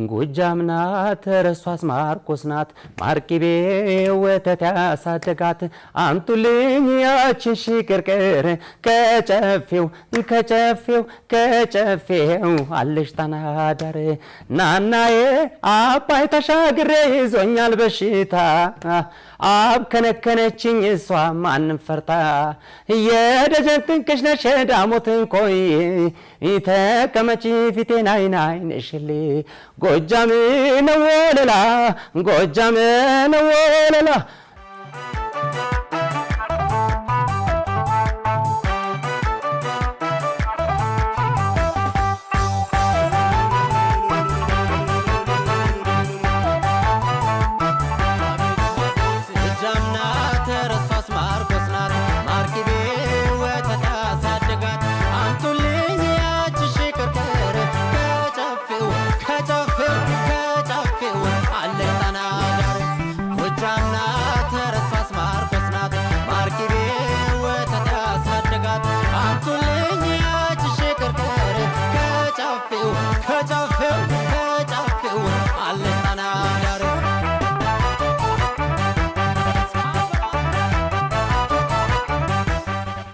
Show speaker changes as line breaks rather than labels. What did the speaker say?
ጎጃም ናት ረሷስ ማርቆስ ናት ማርቂቤ ወተት ያሳደጋት አምጡልኝ ያችን ሽቅርቅር ከጨፌው አለሽ ተናዳር ናናዬ አባይ ተሻግሬ ይዞኛል በሽታ አብ ከነከነችኝ እሷ ማንም ፈርታ የደጀን ትንቅሽ ነሽ ዳሞትን ኮይ ተቀመጪ ፊቴን አይንሽል ጎጃም ነው ወለላ ጎጃም ነው ወለላ
Cut off